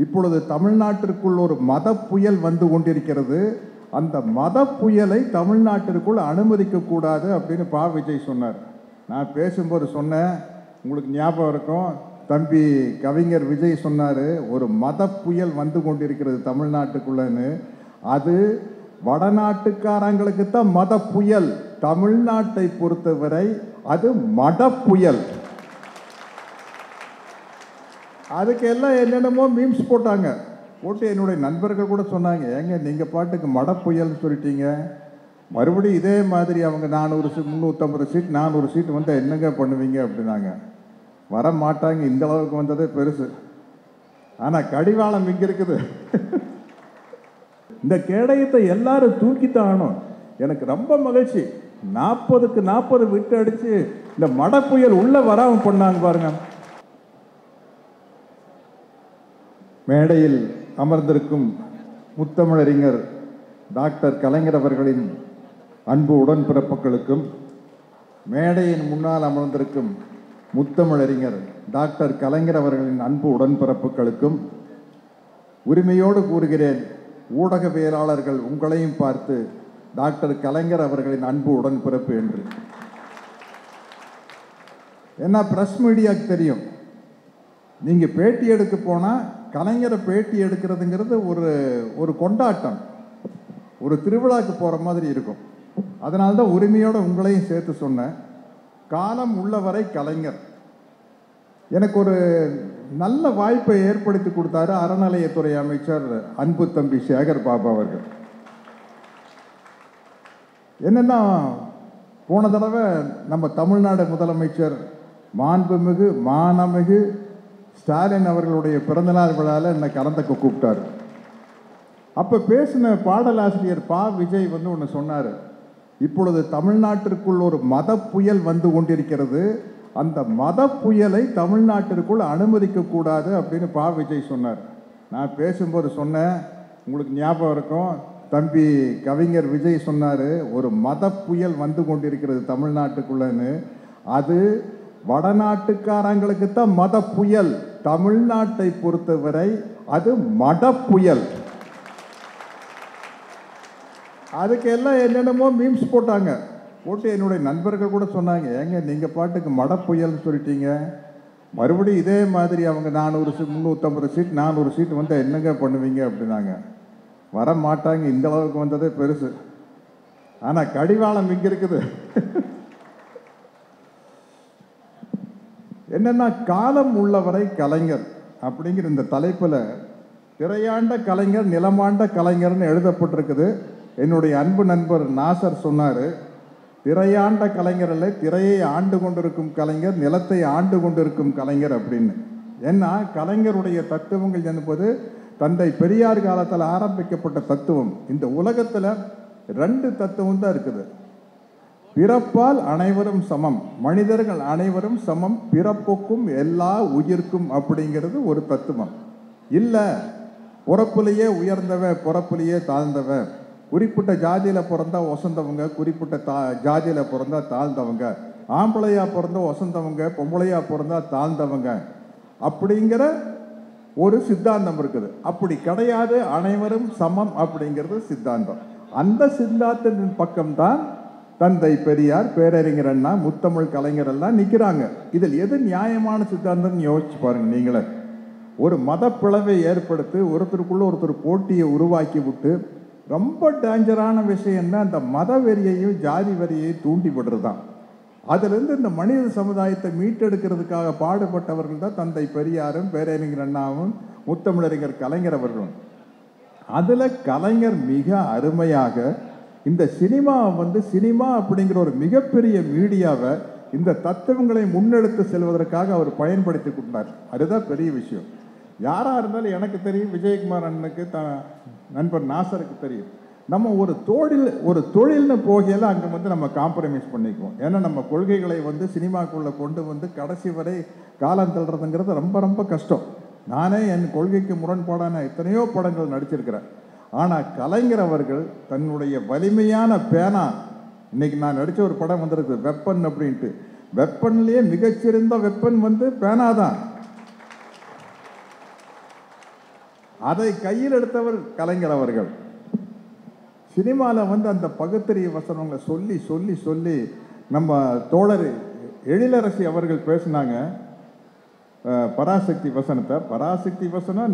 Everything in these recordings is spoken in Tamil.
இப்பொழுது தமிழ்நாட்டிற்குள் ஒரு மத புயல் வந்து கொண்டிருக்கிறது. அந்த மத புயலை தமிழ்நாட்டிற்குள் அனுமதிக்க கூடாது அப்படின்னு பா விஜய் சொன்னார். நான் பேசும்போது சொன்னேன், உங்களுக்கு ஞாபகம் இருக்கும், தம்பி கவிஞர் விஜய் சொன்னார், ஒரு மத புயல் வந்து கொண்டிருக்கிறது தமிழ்நாட்டுக்குள்ளன்னு. அது வடநாட்டுக்காரங்களுக்கு தான் மத புயல், தமிழ்நாட்டை பொறுத்தவரை அது மட புயல். அதுக்கு எல்லாம் என்னென்னமோ மீம்ஸ் போட்டாங்க. போட்டு என்னுடைய நண்பர்கள் கூட சொன்னாங்க, ஏங்க நீங்கள் பாட்டுக்கு மட புயல்னு சொல்லிட்டீங்க, மறுபடியும் இதே மாதிரி அவங்க 400 சீட் 350 சீட் 400 சீட் வந்தால் என்னங்க பண்ணுவீங்க அப்படின்னாங்க. வர மாட்டாங்க, இந்த அளவுக்கு வந்ததே பெருசு. ஆனால் கடிவாளம் இங்கே இருக்குது. இந்த கேடயத்தை எல்லாரும் தூக்கித்தான் ஆகணும். எனக்கு ரொம்ப மகிழ்ச்சி, 40க்கு 40 விட்டு அடித்து இந்த மட புயல் உள்ளே வராமல் பண்ணாங்க பாருங்க. மேடையில் அமர்ந்திருக்கும் முத்தமிழறிஞர் டாக்டர் கலைஞர் அவர்களின் அன்பு உடன்பிறப்புகளுக்கும், மேடையின் முன்னால் அமர்ந்திருக்கும் முத்தமிழறிஞர் டாக்டர் கலைஞர் அவர்களின் அன்பு உடன்பிறப்புகளுக்கும் உரிமையோடு கூறுகிறேன், ஊடகவியலாளர்கள் உங்களையும் பார்த்து டாக்டர் கலைஞர் அவர்களின் அன்பு உடன்பிறப்பு என்று. ஏன்னா பிரஸ் மீடியாவுக்கு தெரியும், நீங்கள் பேட்டி எடுக்க போனால் கலைஞரை பேட்டி எடுக்கிறதுங்கிறது ஒரு கொண்டாட்டம், ஒரு திருவிழாக்கு போகிற மாதிரி இருக்கும். அதனால்தான் உரிமையோடு உங்களையும் சேர்த்து சொன்னேன். காலம் உள்ளவரை கலைஞர். எனக்கு ஒரு நல்ல வாய்ப்பை ஏற்படுத்தி கொடுத்தாரு அறநிலையத்துறை அமைச்சர் அன்பு தம்பி சேகர் பாபு அவர்கள். என்னென்னா, போன தடவை நம்ம தமிழ்நாடு முதலமைச்சர் மாண்புமிகு மானமிகு ஸ்டாலின் அவர்களுடைய பிறந்தநாள் விழாவில் என்னை கலந்துக்க கூப்பிட்டார். அப்போ பேசின பாடலாசிரியர் பா விஜய் வந்து ஒன்று சொன்னார், இப்பொழுது தமிழ்நாட்டிற்குள் ஒரு மத புயல் வந்து கொண்டிருக்கிறது, அந்த மத புயலை தமிழ்நாட்டிற்குள் அனுமதிக்க கூடாது அப்படின்னு பா விஜய் சொன்னார். நான் பேசும்போது சொன்னேன், உங்களுக்கு ஞாபகம் இருக்கும், தம்பி கவிஞர் விஜய் சொன்னார், ஒரு மத புயல் வந்து கொண்டிருக்கிறது தமிழ்நாட்டுக்குள்ளன்னு. அது வடநாட்டுக்காரங்களுக்கு தான் மத புயல், தமிழ்நாட்டை பொறுத்தவரை அது மட புயல். அதுக்கு எல்லாம் என்னென்னமோ மீம்ஸ் போட்டாங்க. போட்டு என்னுடைய நண்பர்கள் கூட சொன்னாங்க, ஏங்க நீங்கள் பாட்டுக்கு மட புயல்னு சொல்லிட்டீங்க, மறுபடியும் இதே மாதிரி அவங்க 400 சீட் 350 சீட் 400 சீட் வந்தால் என்னங்க பண்ணுவீங்க அப்படின்னாங்க. வர மாட்டாங்க, இந்த அளவுக்கு வந்ததே பெருசு. ஆனால் கடிவாளம் இங்கே இருக்குது. என்னென்னா, காலம் உள்ளவரை கலைஞர் அப்படிங்கிற இந்த தலைப்பில் திரையாண்ட கலைஞர் நிலமாண்ட கலைஞர்னு எழுதப்பட்டிருக்குது. என்னுடைய அன்பு நண்பர் நாசர் சொன்னார், திரையாண்ட கலைஞர் இல்லை, திரையை ஆண்டு கொண்டிருக்கும் கலைஞர், நிலத்தை ஆண்டு கொண்டிருக்கும் கலைஞர் அப்படின்னு. ஏன்னா கலைஞருடைய தத்துவங்கள் என்பது தந்தை பெரியார் காலத்தில் ஆரம்பிக்கப்பட்ட தத்துவம். இந்த உலகத்தில் 2 தத்துவம் தான் இருக்குது. பிறப்பால் அனைவரும் சமம், மனிதர்கள் அனைவரும் சமம், பிறப்புக்கும் எல்லா உயிர்க்கும் அப்படிங்கிறது ஒரு தத்துவம். இல்லை பிறப்புலையே உயர்ந்தவன் பிறப்புலையே தாழ்ந்தவன், குறிப்பிட்ட ஜாதியில் பிறந்தா ஒசந்தவங்க, குறிப்பிட்ட ஜாதியில் பிறந்தா தாழ்ந்தவங்க, ஆம்பளையா பிறந்தா ஒசந்தவங்க, பொம்பளையா பிறந்தா தாழ்ந்தவங்க அப்படிங்கிற ஒரு சித்தாந்தம் இருக்குது. அப்படி கிடையாது, அனைவரும் சமம் அப்படிங்கிறது சித்தாந்தம். அந்த சித்தாந்தத்தின் பக்கம்தான் தந்தை பெரியார், பேரறிஞர் அண்ணா, முத்தமிழ் கலைஞர் எல்லாம் நிற்கிறாங்க. இதில் எது நியாயமான சித்தாந்தம்னு யோசிச்சு பாருங்க நீங்களே. ஒரு மத பிளவை ஏற்படுத்தி ஒருத்தருக்குள்ள ஒருத்தர் போட்டியை உருவாக்கி விட்டு, ரொம்ப டேஞ்சரான விஷயம்னா அந்த மத வெறியையும் ஜாதி வெறியையும் தூண்டி விடுறது தான். அதிலிருந்து இந்த மனித சமுதாயத்தை மீட்டெடுக்கிறதுக்காக பாடுபட்டவர்கள் தான் தந்தை பெரியாரும் பேரறிஞர் அண்ணாவும் முத்தமிழறிஞர் கலைஞர் அவர்களும். அதில் கலைஞர் மிக அருமையாக இந்த சினிமா அப்படிங்கிற ஒரு மிகப்பெரிய மீடியாவை இந்த தத்துவங்களை முன்னெடுத்து செல்வதற்காக அவர் பயன்படுத்தி கொண்டார். அதுதான் பெரிய விஷயம். யாராக இருந்தாலும் எனக்கு தெரியும், விஜயகுமார் அண்ணனுக்கு நண்பர் நாசருக்கு தெரியும், நம்ம ஒரு தொழில்னு போகையில் அங்கே வந்து நம்ம காம்ப்ரமைஸ் பண்ணிக்குவோம். ஏன்னா நம்ம கொள்கைகளை வந்து சினிமாக்குள்ளே கொண்டு வந்து கடைசி வரை காலம் தள்ளுறதுங்கிறது ரொம்ப ரொம்ப கஷ்டம். நானே என் கொள்கைக்கு முரண்பாடான எத்தனையோ படங்கள் நடிச்சிருக்கிறேன். ஆனால் கலைஞர் அவர்கள் தன்னுடைய வலிமையான பேனா, இன்னைக்கு நான் நடித்த ஒரு படம் வந்திருக்கு வெப்பன் அப்படின்ட்டு, வெப்பன்லேயே மிகச்சிறந்த வெப்பன் வந்து பேனா தான். அதை கையில் எடுத்தவர் கலைஞர் அவர்கள். சினிமாவில் வந்து அந்த பகுத்தறிவு வசனங்களை சொல்லி சொல்லி சொல்லி நம்ம தோழர் எழிலரசி அவர்கள் பேசினாங்க பராசக்தி வசனத்தை. பராசக்தி வசனம்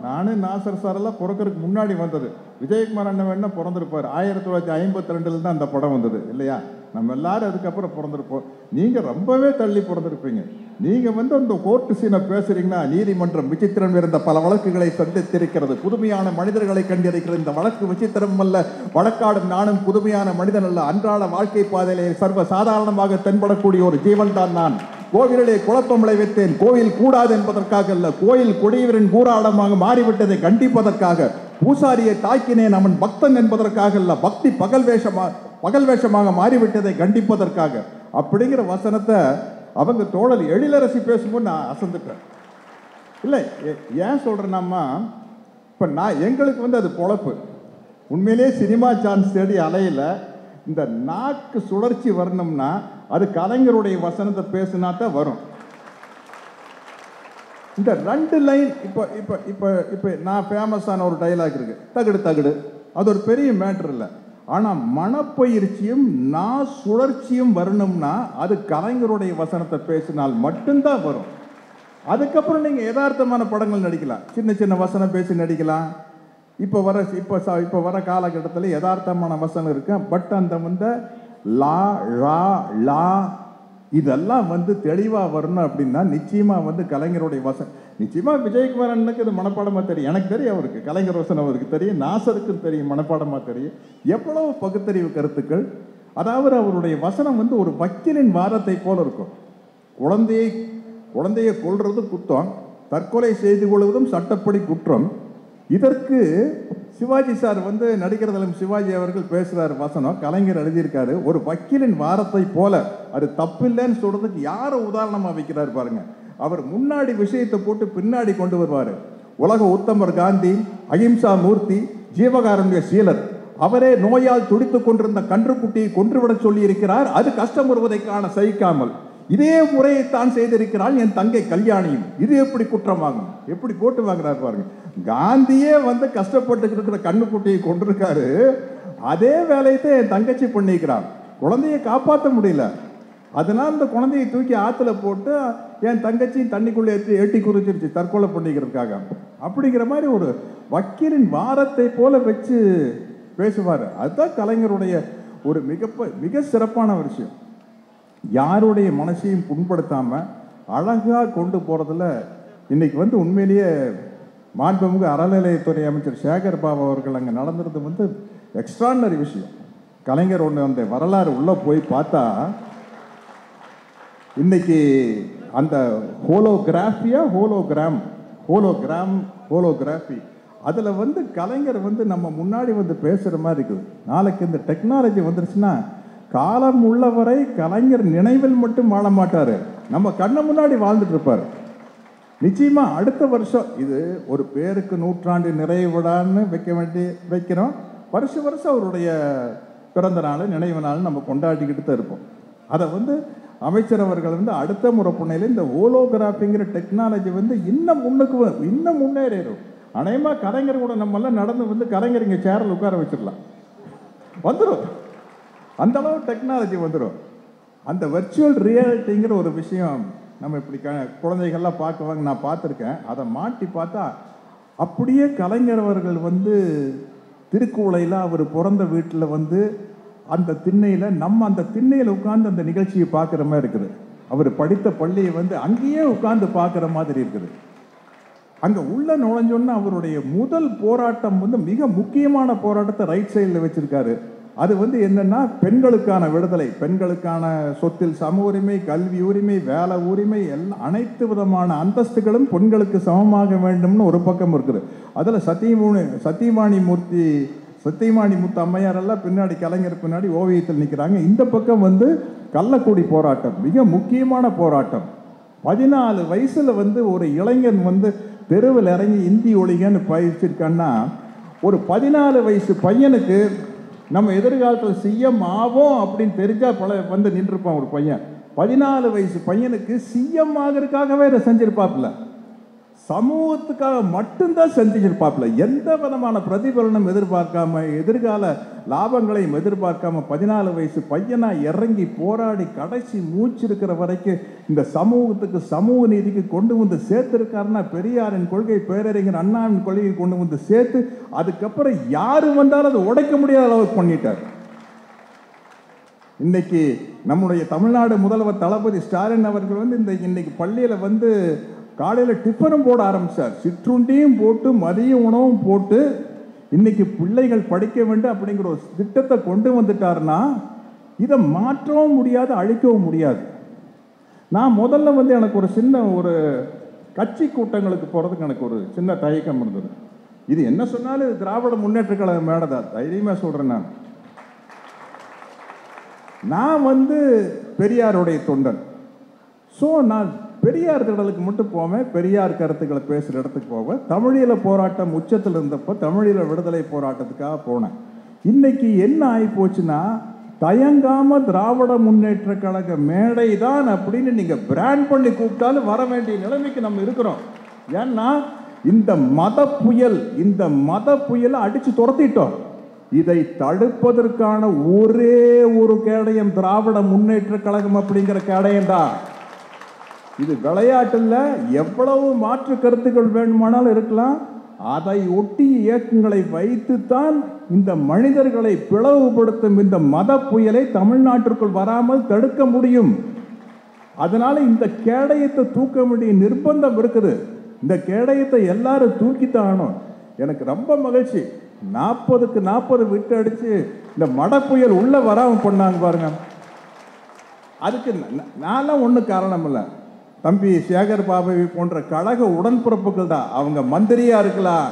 நானு நாசர் சாரெல்லாம் பிறக்கிறதுக்கு முன்னாடி வந்தது. விஜயகுமார் அண்ணன் வேணா பிறந்திருப்பார். 1952 தான் அந்த படம் வந்தது இல்லையா? நம்ம எல்லாரும் அதுக்கப்புறம் பிறந்திருப்போம். நீங்கள் ரொம்பவே தள்ளி பிறந்திருப்பீங்க. நீங்கள் வந்து அந்த கோர்ட்டு சீனை பேசுறீங்கன்னா, நீதிமன்றம் விசித்திரம் இருந்த பல வழக்குகளை சந்தித்திருக்கிறது, புதுமையான மனிதர்களை கண்டிருக்கிறது. இந்த வழக்கு விசித்திரம் அல்ல, வழக்காடும் நானும் புதுமையான மனிதன் அல்ல, அன்றாட வாழ்க்கை பாதையிலே சர்வ சாதாரணமாக தென்படக்கூடிய ஒரு ஜீவன் தான் நான். கோவிலே குழப்பம் விளைவித்தேன், கோயில் கூடாது என்பதற்காக அல்ல, கோயில் கொடியவரின் கூறாடமாக மாறிவிட்டதை கண்டிப்பதற்காக. பூசாரியை தாக்கினேன், அவன் பக்தன் என்பதற்காக அல்ல, பக்தி பகல் வேஷமாக மாறிவிட்டதை கண்டிப்பதற்காக. அப்படிங்கிற வசனத்தை அவங்க தோழர் எழிலரசி பேசும்போது நான் அசந்துட்டேன். இல்லை, ஏன் சொல்கிறேன்னாம்மா, இப்போ எங்களுக்கு வந்து அது பொழப்பு. உண்மையிலே சினிமா சான்ஸ் தேடி அலையில இந்த நாக்கு சுழற்சி வரணும்னா அது கலைஞருடைய வசனத்தை பேசினா தான் வரும். இந்த 2 லைன் இப்போ இப்போ இப்போ இப்போ நான் ஃபேமஸான ஒரு டைலாக் இருக்கு, தகுடு தகுடு. அது ஒரு பெரிய மேட்ரு இல்லை. ஆனால் மனப்பயிற்சியும் சுழற்சியும் வரணும்னா அது கலைஞருடைய வசனத்தை பேசினால் மட்டும்தான் வரும். அதுக்கப்புறம் நீங்கள் யதார்த்தமான படங்கள் நடிக்கலாம், சின்ன சின்ன வசனம் பேசி நடிக்கலாம். இப்போ வர காலகட்டத்தில் யதார்த்தமான வசனம் இருக்கு. பட் அந்த வந்து லா ழா லா இதெல்லாம் வந்து தெளிவாக வரணும் அப்படின்னா நிச்சயமாக வந்து கலைஞருடைய வசனம். நிச்சயமாக விஜயகுமார் அண்ணனுக்கு இது மனப்பாடமாக தெரியும், எனக்கு தெரியும், அவருக்கு கலைஞர் வசனம் அவருக்கு தெரியும், நாசருக்கும் தெரியும், மனப்பாடமாக தெரியும். எவ்வளவு பகுத்தறிவு கருத்துக்கள். அதாவது அவருடைய வசனம் வந்து ஒரு வக்கீலின் வாதத்தை போல இருக்கும். குழந்தையை கொல்றது குற்றம், தற்கொலை செய்து கொள்வதும் சட்டப்படி குற்றம். இதற்கு சிவாஜி சார் வந்து நடிகர் தலம் சிவாஜி அவர்கள் பேசுகிறார் வசனம், கலைஞர் எழுதியிருக்காரு. ஒரு வக்கீலின் வாரத்தை போல, அது தப்பில்லைன்னு சொல்றதுக்கு யாரை உதாரணமாக வைக்கிறார் பாருங்க. அவர் முன்னாடி விஷயத்தை போட்டு பின்னாடி கொண்டு வருவார். உலக உத்தமர் காந்தி, அகிம்சா மூர்த்தி, ஜீவகாருண்ய சீலர், அவரே நோயால் துடித்துக் கொண்டிருந்த கன்றுக்குட்டியை கொன்றுவிட சொல்லி இருக்கிறார். அது கஷ்டம் வருவதை காண சகிக்காமல் இதே முறையைத்தான் செய்திருக்கிறாள் என் தங்கை கல்யாணியும். இது எப்படி குற்றமாகும்? எப்படி போட்டு வாங்குறாரு பாருங்க. காந்தியே வந்து கஷ்டப்பட்டு இருக்கிற கண்ணுக்குட்டியை கொண்டிருக்காரு, அதே வேலையத்தை என் தங்கச்சி பண்ணிக்கிறான். குழந்தையை காப்பாற்ற முடியல, அதனால அந்த குழந்தையை தூக்கி ஆற்றுல போட்டு என் தங்கச்சி தண்ணிக்குள்ளே எட்டி குறிச்சிருச்சு தற்கொலை பண்ணிக்கிறதுக்காக. அப்படிங்கிற மாதிரி ஒரு வக்கீலின் வாரத்தை போல வச்சு பேசுவார். அதுதான் கலைஞருடைய ஒரு மிக சிறப்பான விஷயம். யாருடைய மனசையும் புண்படுத்தாம அழகா கொண்டு போறதுல இன்னைக்கு வந்து உண்மையிலேயே மாண்புமிகு அறநிலையத்துறை அமைச்சர் சேகர் பாபு அவர்கள் அங்கே நடந்தது வந்து எக்ஸ்ட்ரானரி விஷயம். கலைஞர் ஒன்று அந்த வரலாறு உள்ள போய் பார்த்தா இன்னைக்கு அந்த ஹோலோகிராஃபி அதில் வந்து கலைஞர் வந்து நம்ம முன்னாடி வந்து பேசுகிற மாதிரி இருக்குது. நாளைக்கு இந்த டெக்னாலஜி வந்துருச்சுன்னா காலம் உள்ளவரை கலைஞர் நினைவில் மட்டும் வாழ மாட்டார், நம்ம கண்ணு முன்னாடி வாழ்ந்துட்டு இருப்பார். நிச்சயமா அடுத்த வருஷம் இது ஒரு பேருக்கு 100 நிறைவு விழான்னு வைக்கிறோம். வருஷம் அவருடைய பிறந்த நாள் நினைவு நாள் நம்ம கொண்டாடிக்கிட்டு தான் இருப்போம். அதை வந்து அமைச்சர் அவர்கள் வந்து அடுத்த முறை புண்ணையில் இந்த ஹோலோகிராஃபிங்கிற டெக்னாலஜி வந்து இன்னும் முன்னேறிடும். அநேகமாக கலைஞர் கூட நம்மெல்லாம் நடந்து வந்து கலைஞர் இங்கே சேரில் உட்கார வச்சிடலாம், வந்துடும். அந்த அளவு டெக்னாலஜி வந்துடும். அந்த வர்ச்சுவல் ரியாலிட்டிங்கிற ஒரு விஷயம் நம்ம இப்படி குழந்தைகள்லாம் பார்க்குவாங்க, நான் பார்த்துருக்கேன். அதை மாட்டி பார்த்தா அப்படியே கலைஞர் அவர்கள் வந்து திருக்குவளையில் அவர் பிறந்த வீட்டில் வந்து அந்த திண்ணையில் அந்த திண்ணையில் உட்காந்து அந்த நிகழ்ச்சியை பார்க்குற மாதிரி இருக்குது. அவர் படித்த பள்ளியை வந்து அங்கேயே உட்காந்து பார்க்குற மாதிரி இருக்குது. அங்கே உள்ள நுழைஞ்சோன்னா அவருடைய முதல் போராட்டம் வந்து மிக முக்கியமான போராட்டத்தை ரைட் சைடில் வச்சிருக்காரு. அது வந்து என்னன்னா பெண்களுக்கான விடுதலை, பெண்களுக்கான சொத்தில் சம உரிமை, கல்வி உரிமை, வேலை உரிமை, எல்லாம் அனைத்து விதமான அந்தஸ்துகளும் பெண்களுக்கு சமமாக வேண்டும்னு ஒரு பக்கம் இருக்குது. அதில் சத்தியவாணி முத்து அம்மையார் எல்லாம் பின்னாடி கலைஞர் பின்னாடி ஓவியத்தில் நிற்கிறாங்க. இந்த பக்கம் வந்து கள்ளக்குடி போராட்டம் மிக முக்கியமான போராட்டம். 14 வயசுல வந்து ஒரு இளைஞன் வந்து தெருவில் இறங்கி இந்தி ஒழிகன்னு பயிற்சிருக்கான்னா, ஒரு 14 வயசு பையனுக்கு நம்ம எதிர்காலத்தில் சிஎம் ஆவோம் அப்படின்னு தெரிஞ்சா வந்து நின்றுப்பான். ஒரு பையன் 14 வயசு பையனுக்கு சிஎம் ஆகிறதுக்காகவே இதை செஞ்சிருப்பாப்புல. சமூகத்துக்காக மட்டும்தான் செஞ்சுருப்பாப்புல. எந்த விதமான பிரதிபலனும் எதிர்பார்க்காம, எதிர்கால லாபங்களையும் எதிர்பார்க்காம 14 வயசு பையனா இறங்கி போராடி கடைசி மூச்சு இருக்கிற வரைக்கும் இந்த சமூகத்துக்கு, சமூக நீதிக்கு கொண்டு வந்து சேர்த்திருக்காருன்னா பெரியாரின் கொள்கை, பேரறிஞர் அண்ணாவின் கொள்கையை கொண்டு வந்து சேர்த்து அதுக்கப்புறம் யாரு வந்தாலும் அதை உடைக்க முடியாத அளவுக்கு பண்ணிட்டார். இன்னைக்கு நம்முடைய தமிழ்நாடு முதல்வர் தளபதி ஸ்டாலின் அவர்கள் வந்து இன்னைக்கு பள்ளியில வந்து காலையில் டிஃபனும் போட ஆரம்பிச்சார். சிற்றுண்டியும் போட்டு மதிய உணவும் போட்டு இன்னைக்கு பிள்ளைகள் படிக்க வேண்டும் அப்படிங்கிற ஒரு திட்டத்தை கொண்டு வந்துட்டாருன்னா இதை மாற்றவும் முடியாது, அழிக்கவும் முடியாது. நான் முதல்ல வந்து எனக்கு ஒரு சின்ன ஒரு கட்சி கூட்டங்களுக்கு போகிறதுக்கு எனக்கு ஒரு சின்ன தயக்கம் இருந்தது. இது என்ன சொன்னாலும் திராவிட முன்னேற்ற கழக மேடதான், தைரியமாக சொல்கிறேன். நான் வந்து பெரியாருடைய தொண்டன். ஸோ நான் பெரியார் திடலுக்கு மட்டும் போவேன், பெரியார் கருத்துக்களை பேசுகிற இடத்துக்கு போவேன். தமிழீழ போராட்டம் உச்சத்தில் இருந்தப்போ தமிழீழ விடுதலை போராட்டத்துக்காக போனேன். இன்னைக்கு என்ன ஆகி போச்சுன்னா, தயங்காம திராவிட முன்னேற்ற கழக மேடை தான் அப்படின்னு நீங்க பிராண்ட் பண்ணி கூப்பிட்டாலும் வர வேண்டிய நிலைமைக்கு நம்ம இருக்கிறோம். ஏன்னா இந்த மத புயலை அடிச்சு துரத்திட்டோம். இதை தடுப்பதற்கான ஒரே ஒரு கேடயம் திராவிட முன்னேற்ற கழகம் அப்படிங்கிற கேடயம் தான். இது விளையாட்டுல எவ்வளவு மாற்று கருத்துக்கள் வேண்டுமானாலும் இருக்கலாம். அதை ஒட்டி இயக்கங்களை வைத்துத்தான் இந்த மனிதர்களை பிளவுபடுத்தும் இந்த மத புயலை தமிழ்நாட்டிற்குள் வராமல் தடுக்க முடியும். அதனால இந்த கேடயத்தை தூக்க வேண்டிய நிர்பந்தம் இருக்குது. இந்த கேடயத்தை எல்லாரும் தூக்கித்தானும். எனக்கு ரொம்ப மகிழ்ச்சி, 40க்கு 40 விட்டு அடிச்சு இந்த மட புயல் உள்ள வராம பண்ணாங்க பாருங்க. அதுக்கு நான்லாம் ஒன்றும் காரணம் இல்லை. தம்பி சேகர் பாபு போன்ற கழக உடன்பிறப்புகள் தான். அவங்க மந்திரியா இருக்கலாம்,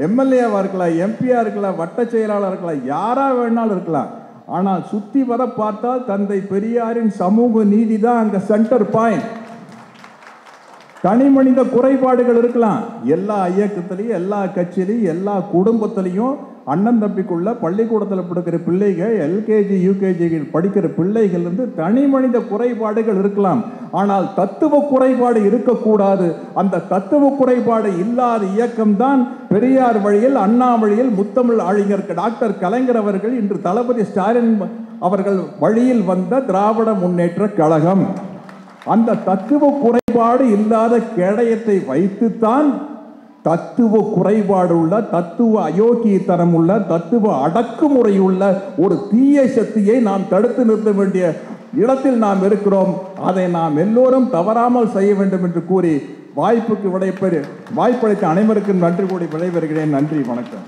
எம்எல்ஏவா இருக்கலாம், எம்பியா இருக்கலாம், வட்ட செயலாளர் இருக்கலாம், யாரா வேணாலும் இருக்கலாம். ஆனால் சுத்தி வர பார்த்தால் தந்தை பெரியாரின் சமூக நீதி தான் அங்க சென்டர் பாயிண்ட். தனி மனித குறைபாடுகள் இருக்கலாம். எல்லா இயக்கத்திலையும், எல்லா கட்சியிலையும், எல்லா குடும்பத்திலையும் அண்ணன் தம்பிக்குள்ள பள்ளிக்கூடத்தில் படிக்கிற பிள்ளைகள், எல்கேஜி யூகேஜி படிக்கிற பிள்ளைகள் இருந்து தனி மனித குறைபாடுகள் இருக்கலாம். ஆனால் தத்துவ குறைபாடு இருக்கக்கூடாது. அந்த தத்துவ குறைபாடு இல்லாத இயக்கம் தான் பெரியார் வழியில், அண்ணா வழியில், முத்தமிழ் அறிஞர் டாக்டர் கலைஞர் அவர்கள், இன்று தளபதி ஸ்டாலின் அவர்கள் வழியில் வந்த திராவிட முன்னேற்ற கழகம். அந்த தத்துவ குறைபாடு இல்லாத கேடயத்தை வைத்துத்தான் தத்துவ குறைபாடு உள்ள, தத்துவ அயோக்கியத்தனம் உள்ள, தத்துவ அடக்குமுறை உள்ள ஒரு தீய சக்தியை நாம் தடுத்து நிறுத்த வேண்டிய இடத்தில் நாம் இருக்கிறோம். அதை நாம் எல்லோரும் தவறாமல் செய்ய வேண்டும் என்று கூறி வாய்ப்பளித்த அனைவருக்கும் நன்றி கூறி விடைபெறுகிறேன். நன்றி, வணக்கம்.